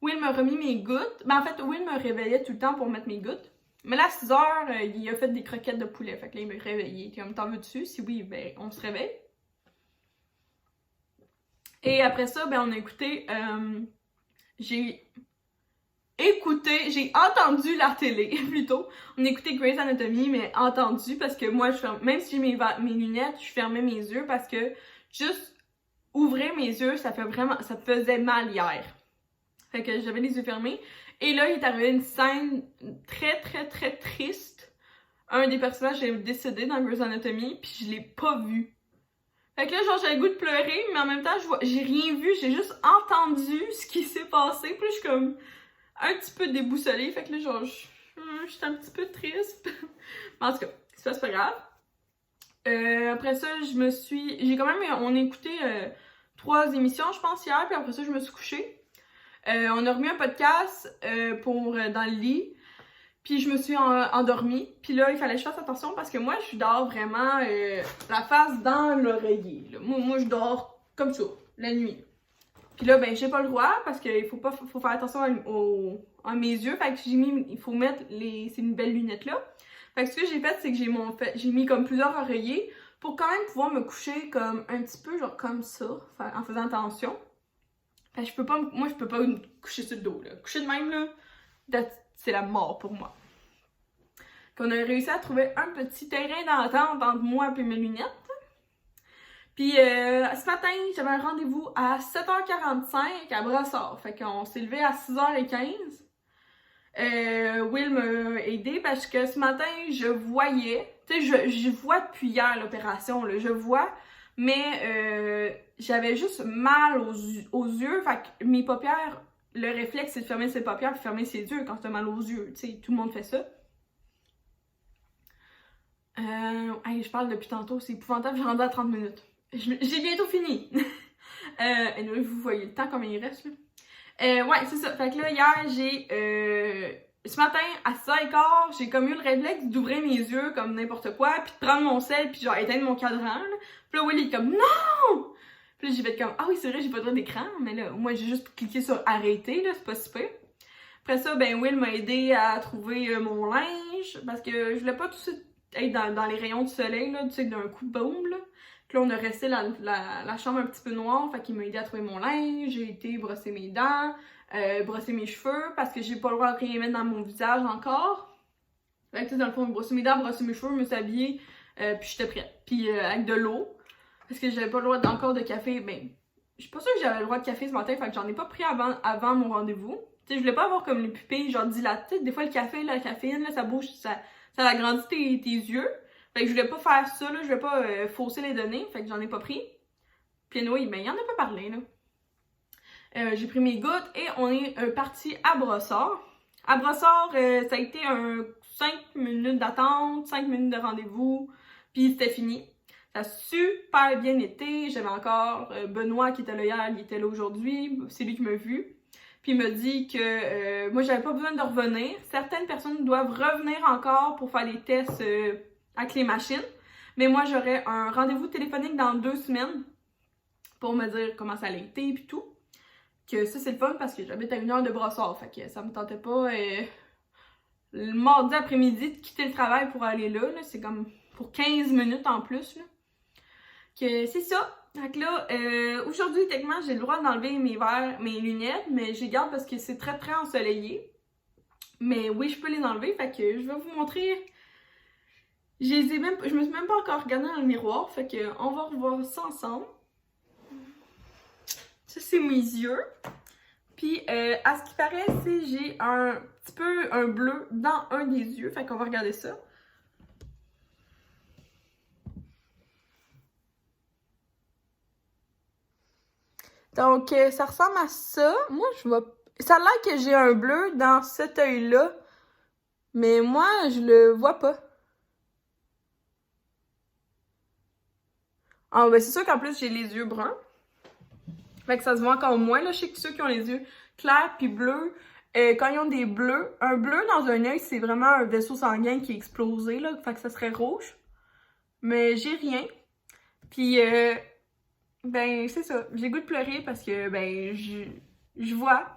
Will m'a remis mes gouttes. Ben en fait, Will me réveillait tout le temps pour mettre mes gouttes. Mais là, à 6 heures, il a fait des croquettes de poulet. Fait que là, il m'a réveillé. Comme t'en veux dessus? Si oui, ben on se réveille. Et après ça, ben on a écouté... j'ai entendu la télé, plutôt. On a écouté Grey's Anatomy, mais entendu, parce que moi, même si j'ai mes lunettes, je fermais mes yeux, parce que juste ouvrir mes yeux, ça faisait mal hier. Fait que j'avais les yeux fermés. Et là, il est arrivé une scène très, très, très triste. Un des personnages est décédé dans Grey's Anatomy, puis je l'ai pas vu. Fait que là, genre, j'avais le goût de pleurer, mais en même temps, j'ai rien vu, j'ai juste entendu ce qui s'est passé. Puis là, je suis comme un petit peu déboussolée. Fait que là, genre, j'étais un petit peu triste. Mais en tout cas, c'est pas grave. Après ça, on a écouté 3 émissions, je pense, hier. Puis après ça, je me suis couchée. On a remis un podcast dans le lit. Puis je me suis endormie. Puis là, il fallait que je fasse attention parce que moi, je dors vraiment la face dans l'oreiller. Moi, je dors comme ça, la nuit. Puis là, ben, j'ai pas le droit parce qu'il faut faire attention à mes yeux. Fait que il faut mettre ces nouvelles lunettes-là. Fait que ce que j'ai fait, c'est que j'ai mis comme plusieurs oreillers pour quand même pouvoir me coucher comme un petit peu genre comme ça, en faisant attention. Fait que je peux pas me coucher sur le dos, là. Coucher de même, là, c'est la mort pour moi. Qu'on a réussi à trouver un petit terrain d'entente entre moi et mes lunettes. Puis ce matin, j'avais un rendez-vous à 7h45 à Brossard. Fait qu'on s'est levé à 6h15. Will m'a aidé parce que ce matin, je voyais, tu sais, je vois depuis hier l'opération, là, je vois, mais j'avais juste mal aux yeux, fait que mes paupières, le réflexe c'est de fermer ses paupières et fermer ses yeux quand t'as mal aux yeux, tu sais, tout le monde fait ça. Je parle depuis tantôt, c'est épouvantable, j'ai rendu à 30 minutes. J'ai bientôt fini. Et là, vous voyez le temps combien il reste, là. Ouais, c'est ça. Fait que là, hier, ce matin, à 6h15, j'ai comme eu le réflexe d'ouvrir mes yeux comme n'importe quoi, puis de prendre mon sel, puis genre éteindre mon cadran, là. Puis là, Will, il est comme « Non! » Puis là, j'ai fait comme « Ah oui, c'est vrai, j'ai pas le droit d'écran. » Mais là, moi, j'ai juste cliqué sur « Arrêter », là, c'est pas super. Après ça, ben, Will m'a aidé à trouver mon linge, parce que je voulais pas tout de suite être dans les rayons du soleil, là, tu sais, d'un coup de boum, là. Puis là, on a resté la chambre un petit peu noire, fait qu'il m'a aidé à trouver mon linge, j'ai été brosser mes dents, brosser mes cheveux, parce que j'ai pas le droit de rien mettre dans mon visage encore. Fait que, tu sais, dans le fond, brosser mes dents, brosser mes cheveux, me s'habiller, puis j'étais prête. Puis avec de l'eau, parce que j'avais pas le droit encore de café, ben, je suis pas sûre que j'avais le droit de café ce matin, fait que j'en ai pas pris avant mon rendez-vous. Tu sais, je voulais pas avoir comme les pupilles, genre dilatées. Des fois, le café, la caféine, là, ça bouge, ça agrandit tes yeux. Fait que je voulais pas faire ça, là, je voulais pas fausser les données, fait que j'en ai pas pris. Puis oui, ben, il en a pas parlé, là. J'ai pris mes gouttes et on est parti à Brossard. À Brossard, ça a été 5 minutes d'attente, 5 minutes de rendez-vous, puis c'était fini. Ça a super bien été. J'avais encore Benoît qui était là hier, il était là aujourd'hui, c'est lui qui m'a vu. Puis il m'a dit que moi, j'avais pas besoin de revenir. Certaines personnes doivent revenir encore pour faire des tests avec les machines. Mais moi, j'aurai un rendez-vous téléphonique dans 2 semaines pour me dire comment ça a été puis tout. Que ça, c'est le fun parce que j'habite à 1 heure de Brossard. Fait que ça me tentait pas le mardi après-midi de quitter le travail pour aller là. C'est comme pour 15 minutes en plus. Là. Que c'est ça. Fait que là, aujourd'hui, techniquement, j'ai le droit d'enlever mes lunettes, mais je les garde parce que c'est très très ensoleillé. Mais oui, je peux les enlever. Fait que je vais vous montrer. Je me suis même pas encore regardée dans le miroir, fait que on va revoir ça ensemble. Ça, c'est mes yeux. Puis, à ce qui paraît, j'ai un petit peu un bleu dans un des yeux, fait qu'on va regarder ça. Donc, ça ressemble à ça. Moi, ça a l'air que j'ai un bleu dans cet œil-là, mais moi, je le vois pas. Ah, ben c'est sûr qu'en plus, j'ai les yeux bruns. Fait que ça se voit encore moins, là. Je sais que ceux qui ont les yeux clairs puis bleus, quand ils ont des bleus, un bleu dans un œil, c'est vraiment un vaisseau sanguin qui est explosé, là. Fait que ça serait rouge. Mais j'ai rien. Puis, ben, c'est ça. J'ai goût de pleurer parce que, ben, je vois.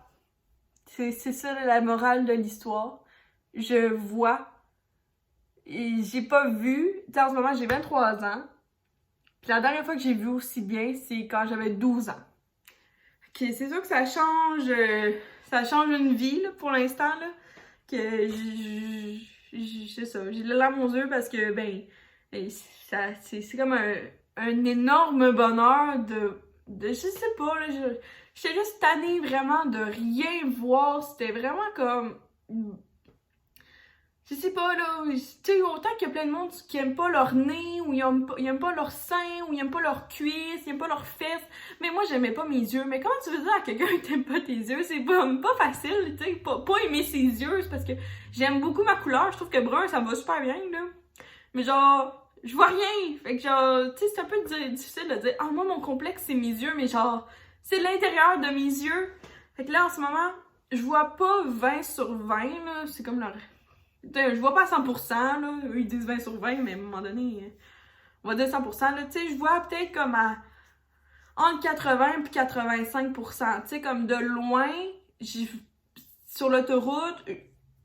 C'est ça, la morale de l'histoire. Je vois. Et j'ai pas vu. Tu sais, en ce moment, j'ai 23 ans. Puis la dernière fois que j'ai vu aussi bien, c'est quand j'avais 12 ans. Okay, c'est sûr que ça change une vie là, pour l'instant. Là, que c'est ça, j'ai le larme aux yeux parce que ben c'est comme un énorme bonheur de je sais pas, là, j'étais juste tannée vraiment de rien voir. C'était vraiment comme je sais pas, là, tu sais, autant qu'il y a plein de monde qui aiment pas leur nez, ou ils aiment pas leur sein, ou ils aiment pas leurs cuisses, ils aiment pas leurs fesses. Mais moi, j'aimais pas mes yeux. Mais comment tu veux dire à quelqu'un qui t'aime pas tes yeux? C'est pas facile, tu sais, pas aimer ses yeux. C'est parce que j'aime beaucoup ma couleur. Je trouve que brun, ça me va super bien, là. Mais genre, je vois rien. Fait que genre, tu sais, c'est un peu difficile de dire, ah, moi, mon complexe, c'est mes yeux, mais genre, c'est l'intérieur de mes yeux. Fait que là, en ce moment, je vois pas 20 sur 20, là. C'est comme leur... Je vois pas à 100%, là. Eux, ils disent 20 sur 20, mais à un moment donné, on va dire 100%, là. Tu sais, je vois peut-être comme entre 80 et 85%. Tu sais, comme de loin, sur l'autoroute,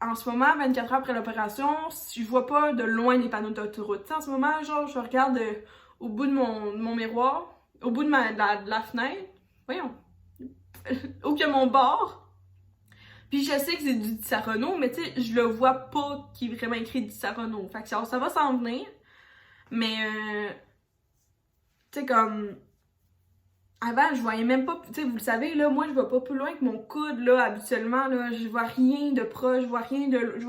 en ce moment, 24 heures après l'opération, je vois pas de loin les panneaux d'autoroute. En ce moment, genre, je regarde au bout de mon miroir, au bout de la fenêtre, voyons, où qu'il y a mon bord. Puis je sais que c'est du Disaronno, mais tu sais, je le vois pas qui est vraiment écrit Disaronno. Fait que ça va s'en venir. Mais, tu sais, comme... Avant, je voyais même pas, tu sais, vous le savez, là, moi, je vois pas plus loin que mon coude, là, habituellement, là, je vois rien de proche, je vois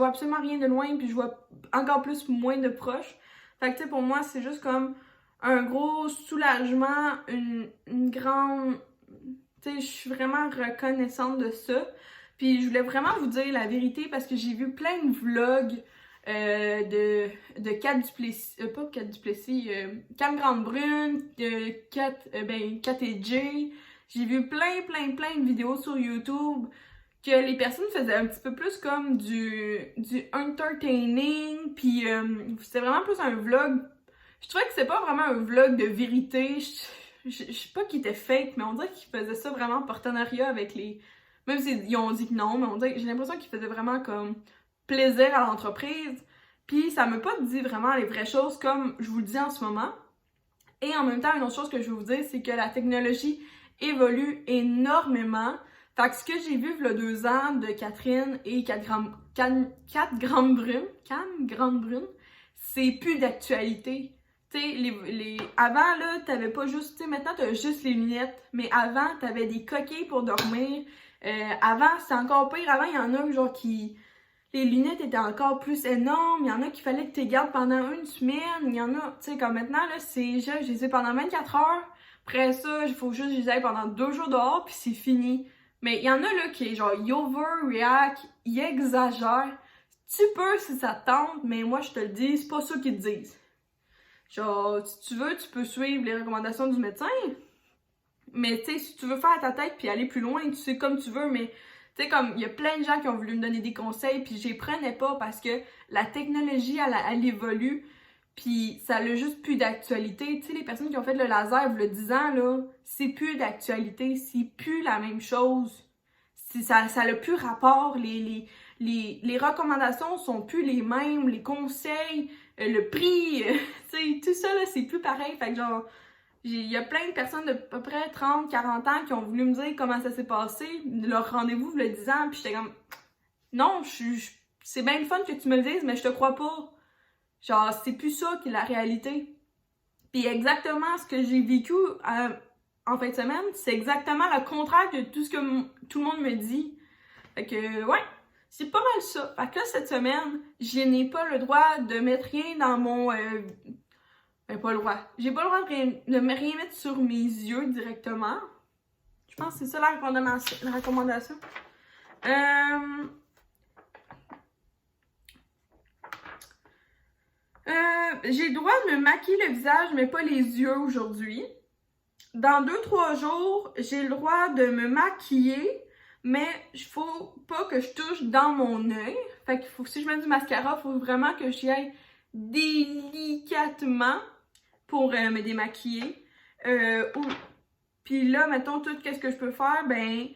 absolument rien de loin, puis je vois encore plus moins de proche. Fait que, tu sais, pour moi, c'est juste comme un gros soulagement, une grande... Tu sais, je suis vraiment reconnaissante de ça. Puis je voulais vraiment vous dire la vérité parce que j'ai vu plein de vlogs de Kat Duplessis, pas Kat Duplessis, Cam Grande-Brune, Kat et Jay. J'ai vu plein de vidéos sur YouTube que les personnes faisaient un petit peu plus comme du entertaining, puis c'était vraiment plus un vlog. Je trouvais que c'était pas vraiment un vlog de vérité. Je sais pas qu'il était fake, mais on dirait qu'ils faisaient ça vraiment en partenariat avec les... Même s'ils ont dit que non, mais on dirait, j'ai l'impression qu'ils faisaient vraiment comme plaisir à l'entreprise. Puis ça m'a pas dit vraiment les vraies choses comme je vous le dis en ce moment. Et en même temps, une autre chose que je veux vous dire, c'est que la technologie évolue énormément. Fait que ce que j'ai vu il y a 2 ans de Catherine et Kat Grande-Brune, c'est plus d'actualité. Tu sais, avant, là, t'avais pas juste... Tu sais, maintenant, t'as juste les lunettes. Mais avant, t'avais des coquilles pour dormir. Avant, c'est encore pire. Avant, il y en a, genre, qui... Les lunettes étaient encore plus énormes. Il y en a qu'il fallait que tu les gardes pendant 1 semaine. Il y en a, tu sais, comme maintenant, là, c'est... Je les ai pendant 24 heures. Après ça, il faut juste que je les aille pendant 2 jours dehors, puis c'est fini. Mais il y en a, là, qui, genre, ils overreact, ils exagèrent. Tu peux si ça te tente, mais moi, je te le dis, c'est pas ça qu'ils te disent. Genre, si tu veux, tu peux suivre les recommandations du médecin. Mais tu sais, si tu veux faire ta tête puis aller plus loin, tu sais comme tu veux, mais tu sais, comme il y a plein de gens qui ont voulu me donner des conseils puis je les prenais pas parce que la technologie, elle évolue puis ça a juste plus d'actualité. Tu sais, les personnes qui ont fait le laser il y a 10 ans, là, c'est plus d'actualité, c'est plus la même chose. Ça a plus rapport, les recommandations sont plus les mêmes, les conseils, le prix, tu sais, tout ça, là, c'est plus pareil. Fait que genre, il y a plein de personnes de à peu près 30, 40 ans qui ont voulu me dire comment ça s'est passé, leur rendez-vous, il y a 10 ans, puis j'étais comme, non, c'est bien le fun que tu me le dises, mais je te crois pas. Genre, c'est plus ça qui est la réalité. Puis exactement ce que j'ai vécu en fin de semaine, c'est exactement le contraire de tout ce que tout le monde me dit. Fait que, ouais, c'est pas mal ça. Fait que là, cette semaine, je n'ai pas le droit de mettre rien dans mon... pas le droit. J'ai pas le droit de rien mettre sur mes yeux directement. Je pense que c'est ça la recommandation. J'ai le droit de me maquiller le visage, mais pas les yeux aujourd'hui. Dans 2-3 jours, j'ai le droit de me maquiller, mais il faut pas que je touche dans mon œil. Fait qu'il faut, si je mets du mascara, il faut vraiment que j'y aille délicatement pour me démaquiller. Puis là, mettons, tout qu'est-ce que je peux faire, ben...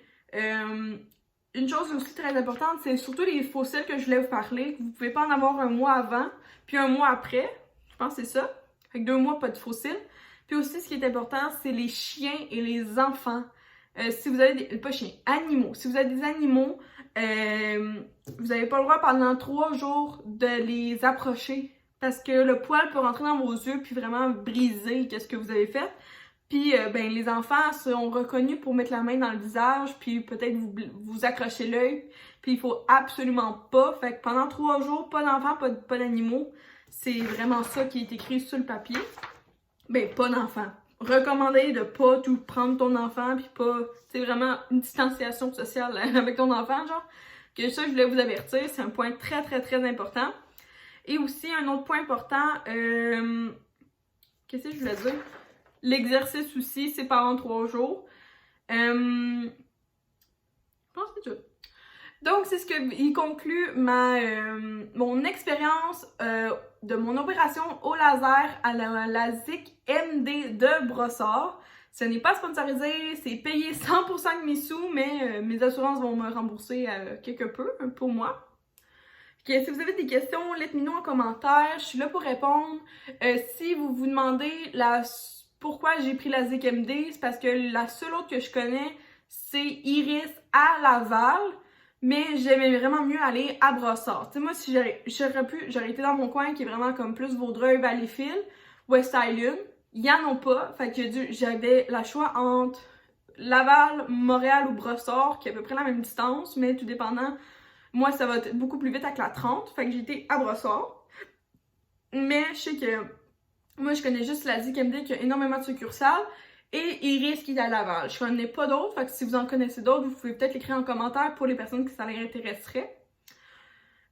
une chose aussi très importante, c'est surtout les faux cils que je voulais vous parler. Vous pouvez pas en avoir un mois avant, puis un mois après. Je pense que c'est ça. Fait que 2 mois, pas de faux cils. Puis aussi, ce qui est important, c'est les chiens et les enfants. Si vous avez des... Pas chiens, animaux. Si vous avez des animaux, vous n'avez pas le droit pendant 3 jours de les approcher. Parce que le poil peut rentrer dans vos yeux puis vraiment briser qu'est-ce que vous avez fait. Puis, ben, les enfants sont reconnus pour mettre la main dans le visage, puis peut-être vous accrocher l'œil. Puis, il faut absolument pas. Fait que pendant 3 jours, pas d'enfants, pas d'animaux. C'est vraiment ça qui est écrit sur le papier. Ben, pas d'enfants. Recommandé de pas tout prendre ton enfant, puis pas... C'est vraiment une distanciation sociale avec ton enfant, genre. Que ça, je voulais vous avertir. C'est un point très, très, très important. Et aussi, un autre point important, qu'est-ce que je voulais dire? L'exercice aussi, c'est pendant 3 jours. Je pense que c'est tout. Donc, c'est ce qui conclut mon expérience de mon opération au laser à la LASIK MD de Brossard. Ce n'est pas sponsorisé, c'est payé 100% de mes sous, mais mes assurances vont me rembourser quelque peu pour moi. Que si vous avez des questions, let-me know en commentaire, je suis là pour répondre. Si vous vous demandez pourquoi j'ai pris la ZKMD, c'est parce que la seule autre que je connais, c'est Iris à Laval, mais j'aimais vraiment mieux aller à Brossard. Tu sais, moi, si j'aurais été dans mon coin qui est vraiment comme plus Vaudreuil, Valleyfield, West Island, il y en a pas, fait que j'avais le choix entre Laval, Montréal ou Brossard, qui est à peu près la même distance, mais tout dépendant. Moi, ça va être beaucoup plus vite avec la 30, fait que j'ai été à Brossard. Mais je sais que moi, je connais juste la ZKMD qui a énormément de succursales et Iris qui est à Laval. Je connais pas d'autres, fait que si vous en connaissez d'autres, vous pouvez peut-être l'écrire en commentaire pour les personnes qui ça les intéresserait.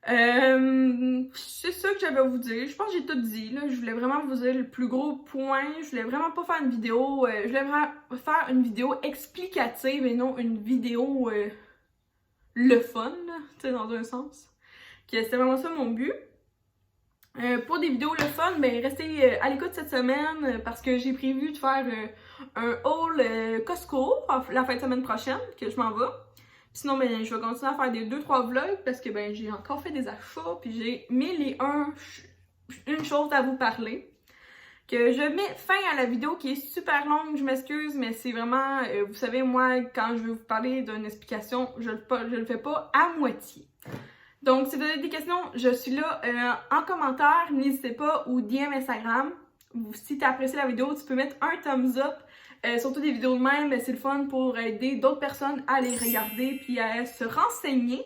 C'est ça que j'avais à vous dire. Je pense que j'ai tout dit, là. Je voulais vraiment vous dire le plus gros point. Je voulais vraiment pas faire une vidéo. Je voulais vraiment faire une vidéo explicative et non une vidéo le fun, tu sais, dans un sens. Que c'était vraiment ça mon but. Pour des vidéos le fun, ben restez à l'écoute cette semaine parce que j'ai prévu de faire un haul Costco la fin de semaine prochaine, que je m'en vais. Sinon, ben, je vais continuer à faire des 2-3 vlogs parce que ben j'ai encore fait des achats puis j'ai 1001 chose à vous parler. Que je mets fin à la vidéo qui est super longue, je m'excuse, mais c'est vraiment, vous savez, moi, quand je veux vous parler d'une explication, je le fais pas à moitié. Donc, si vous avez des questions, je suis là en commentaire, n'hésitez pas, ou DM Instagram. Si tu as apprécié la vidéo, tu peux mettre un thumbs up. Surtout des vidéos de même, c'est le fun pour aider d'autres personnes à les regarder puis à se renseigner.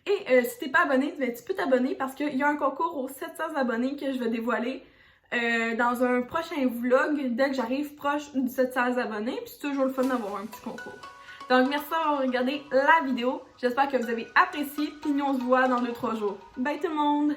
Et si t'es pas abonné, ben, tu peux t'abonner parce qu'il y a un concours aux 700 abonnés que je vais dévoiler dans un prochain vlog dès que j'arrive proche du 700 abonnés. Puis c'est toujours le fun d'avoir un petit concours. Donc merci d'avoir regardé la vidéo. J'espère que vous avez apprécié. Puis nous on se voit dans 2-3 jours. Bye tout le monde!